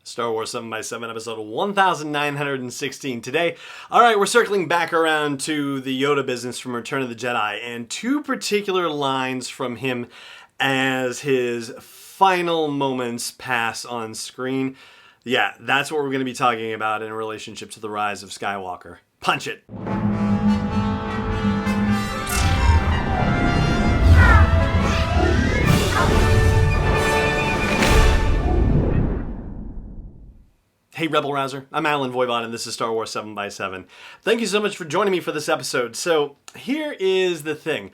Star Wars 7x7, episode 1916 today. All right, we're circling back around to the Yoda business from Return of the Jedi, and two particular lines from him as his final moments pass on screen. Yeah, that's what we're going to be talking about in relationship to the Rise of Skywalker. Punch it! Hey Rebel Rouser, I'm Alan Voivod and this is Star Wars 7x7. Thank you so much for joining me for this episode. So here is the thing.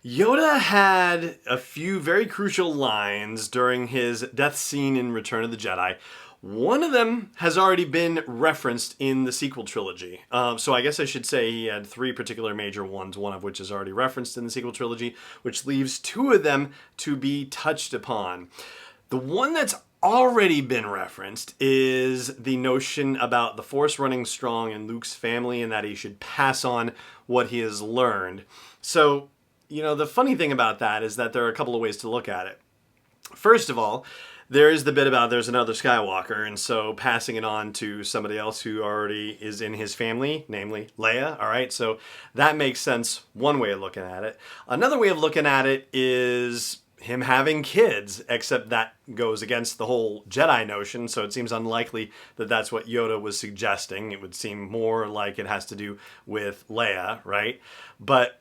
Yoda had a few very crucial lines during his death scene in Return of the Jedi. One of them has already been referenced in the Sequel Trilogy. So I guess I should say he had three particular major ones, one of which is already referenced in the Sequel Trilogy, which leaves two of them to be touched upon. The one that's already been referenced is the notion about the Force running strong in Luke's family and that he should pass on what he has learned. So, the funny thing about that is that there are a couple of ways to look at it. First of all, there is the bit about there's another Skywalker, and so passing it on to somebody else who already is in his family, namely Leia, all right? So that makes sense, one way of looking at it. Another way of looking at it is him having kids, except that goes against the whole Jedi notion, so it seems unlikely that that's what Yoda was suggesting. It would seem more like it has to do with Leia, right? But,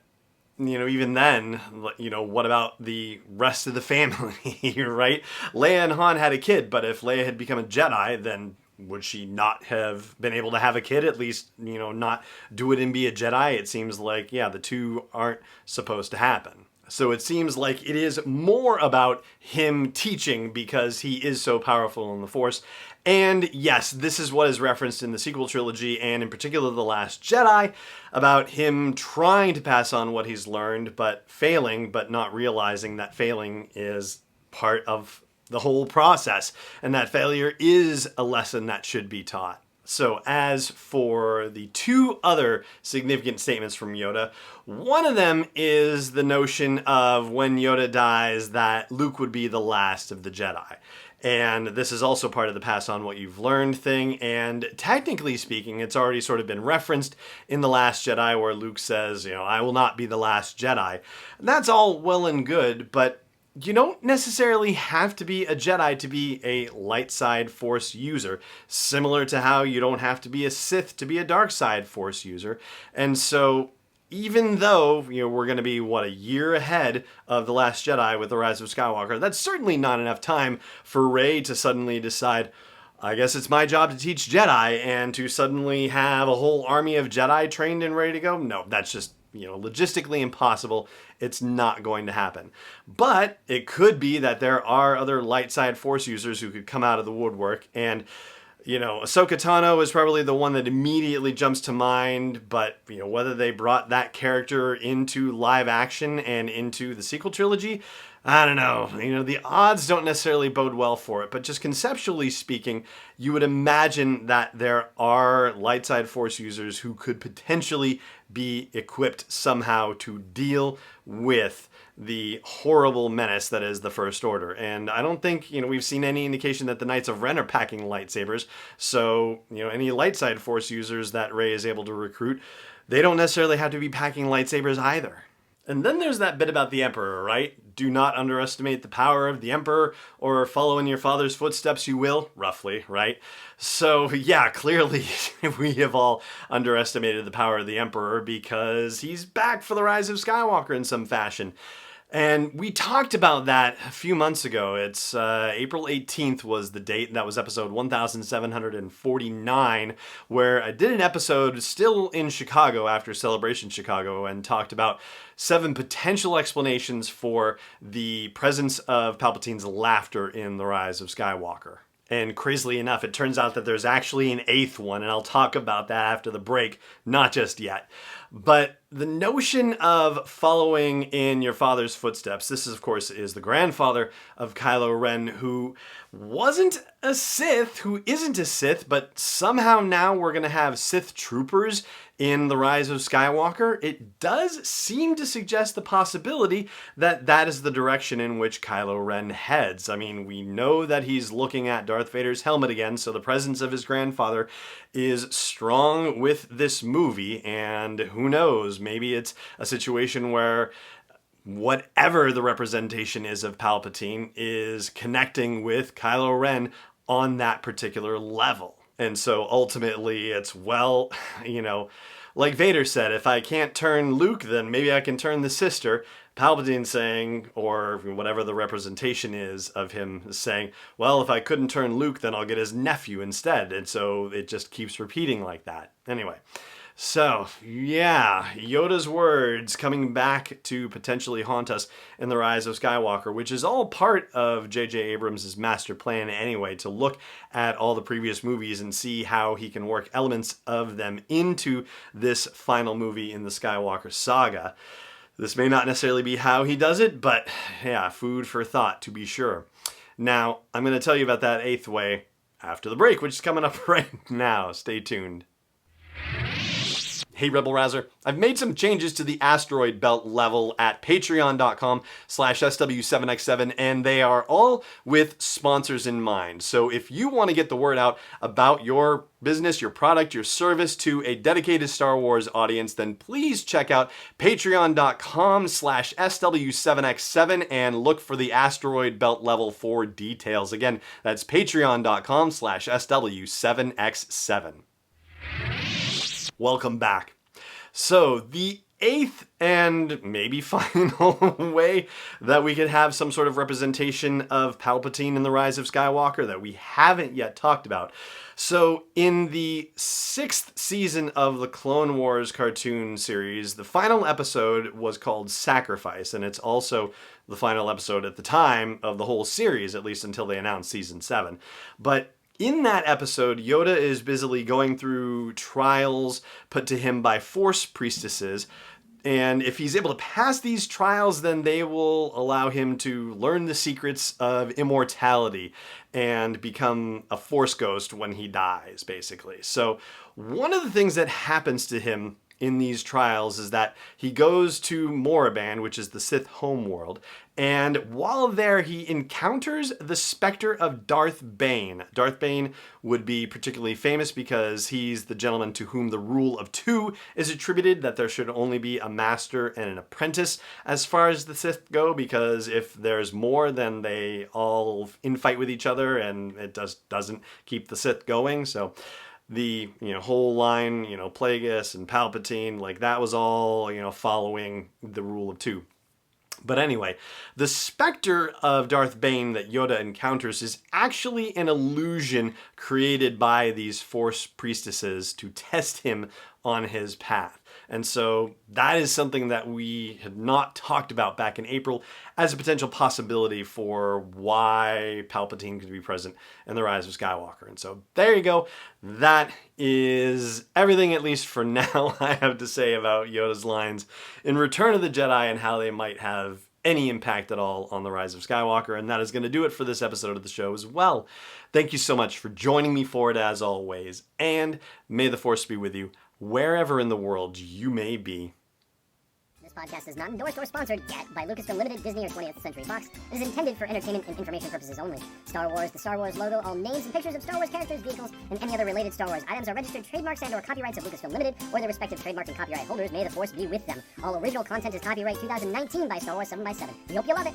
even then, what about the rest of the family, right? Leia and Han had a kid, but if Leia had become a Jedi, then would she not have been able to have a kid, at least, not do it and be a Jedi? It seems like, the two aren't supposed to happen. So it seems like it is more about him teaching because he is so powerful in the Force. And yes, this is what is referenced in the Sequel Trilogy and in particular The Last Jedi about him trying to pass on what he's learned but failing, but not realizing that failing is part of the whole process and that failure is a lesson that should be taught. So as for the two other significant statements from Yoda, one of them is the notion of when Yoda dies that Luke would be the last of the Jedi. And this is also part of the pass on what you've learned thing. And technically speaking, it's already sort of been referenced in The Last Jedi where Luke says, I will not be the last Jedi. And that's all well and good, but you don't necessarily have to be a Jedi to be a light side Force user, similar to how you don't have to be a Sith to be a dark side Force user. And so even though we're going to be, a year ahead of The Last Jedi with The Rise of Skywalker, that's certainly not enough time for Rey to suddenly decide, I guess it's my job to teach Jedi, and to suddenly have a whole army of Jedi trained and ready to go. No, that's just logistically impossible. It's not going to happen. But it could be that there are other light side Force users who could come out of the woodwork. And, Ahsoka Tano is probably the one that immediately jumps to mind. But, whether they brought that character into live action and into the Sequel Trilogy, I don't know. The odds don't necessarily bode well for it, but just conceptually speaking, you would imagine that there are light side Force users who could potentially be equipped somehow to deal with the horrible menace that is the First Order. And I don't think, we've seen any indication that the Knights of Ren are packing lightsabers. So, any light side Force users that Rey is able to recruit, they don't necessarily have to be packing lightsabers either. And then there's that bit about the Emperor, right? Do not underestimate the power of the Emperor, or follow in your father's footsteps you will, roughly, right? So yeah, clearly we have all underestimated the power of the Emperor because he's back for the Rise of Skywalker in some fashion. And we talked about that a few months ago. It's April 18th was the date. That was episode 1749, where I did an episode still in Chicago after Celebration Chicago and talked about 7 potential explanations for the presence of Palpatine's laughter in The Rise of Skywalker. And crazily enough, it turns out that there's actually an 8th one, and I'll talk about that after the break, not just yet. But the notion of following in your father's footsteps, this is, of course, is the grandfather of Kylo Ren, who wasn't a Sith, who isn't a Sith, but somehow now we're going to have Sith troopers in The Rise of Skywalker. It does seem to suggest the possibility that that is the direction in which Kylo Ren heads. I mean, we know that he's looking at Darth Vader's helmet again, so the presence of his grandfather is strong with this movie, and who knows, maybe it's a situation where whatever the representation is of Palpatine is connecting with Kylo Ren on that particular level. And so ultimately it's, well, like Vader said, if I can't turn Luke, then maybe I can turn the sister. Palpatine saying, or whatever the representation is of him saying, well, if I couldn't turn Luke, then I'll get his nephew instead. And so it just keeps repeating like that. Anyway. So, yeah, Yoda's words coming back to potentially haunt us in The Rise of Skywalker, which is all part of J.J. Abrams' master plan anyway, to look at all the previous movies and see how he can work elements of them into this final movie in the Skywalker saga. This may not necessarily be how he does it, but yeah, food for thought to be sure. Now, I'm going to tell you about that eighth way after the break, which is coming up right now. Stay tuned. Hey Rebel Rouser, I've made some changes to the asteroid belt level at patreon.com/SW7X7, and they are all with sponsors in mind. So if you want to get the word out about your business, your product, your service to a dedicated Star Wars audience, then please check out patreon.com/SW7X7 and look for the asteroid belt level for details. Again, that's patreon.com/SW7X7. Welcome back. So the eighth and maybe final way that we could have some sort of representation of Palpatine in The Rise of Skywalker that we haven't yet talked about. So in the 6th season of the Clone Wars cartoon series, the final episode was called Sacrifice, and it's also the final episode at the time of the whole series, at least until they announced season 7. But in that episode, Yoda is busily going through trials put to him by Force priestesses, and if he's able to pass these trials, then they will allow him to learn the secrets of immortality and become a Force ghost when he dies, basically. So one of the things that happens to him in these trials is that he goes to Moraband, which is the Sith homeworld, and while there he encounters the specter of Darth Bane. Darth Bane would be particularly famous because he's the gentleman to whom the rule of 2 is attributed, that there should only be a master and an apprentice as far as the Sith go, because if there's more, then they all infight with each other and it doesn't keep the Sith going. So the whole line, Plagueis and Palpatine, like that was all following the rule of 2. But anyway, the specter of Darth Bane that Yoda encounters is actually an illusion created by these Force priestesses to test him on his path. And so that is something that we had not talked about back in April as a potential possibility for why Palpatine could be present in The Rise of Skywalker. And so there you go. That is everything, at least for now, I have to say about Yoda's lines in Return of the Jedi and how they might have any impact at all on The Rise of Skywalker. And that is going to do it for this episode of the show as well. Thank you so much for joining me for it as always, and may the Force be with you wherever in the world you may be. This podcast is not endorsed or sponsored yet by Lucasfilm Limited, Disney, or 20th Century Fox. It is intended for entertainment and information purposes only. Star Wars, the Star Wars logo, all names and pictures of Star Wars characters, vehicles, and any other related Star Wars items are registered trademarks and/or copyrights of Lucasfilm Limited or their respective trademark and copyright holders. May the Force be with them. All original content is copyright 2019 by Star Wars 7x7. We hope you love it.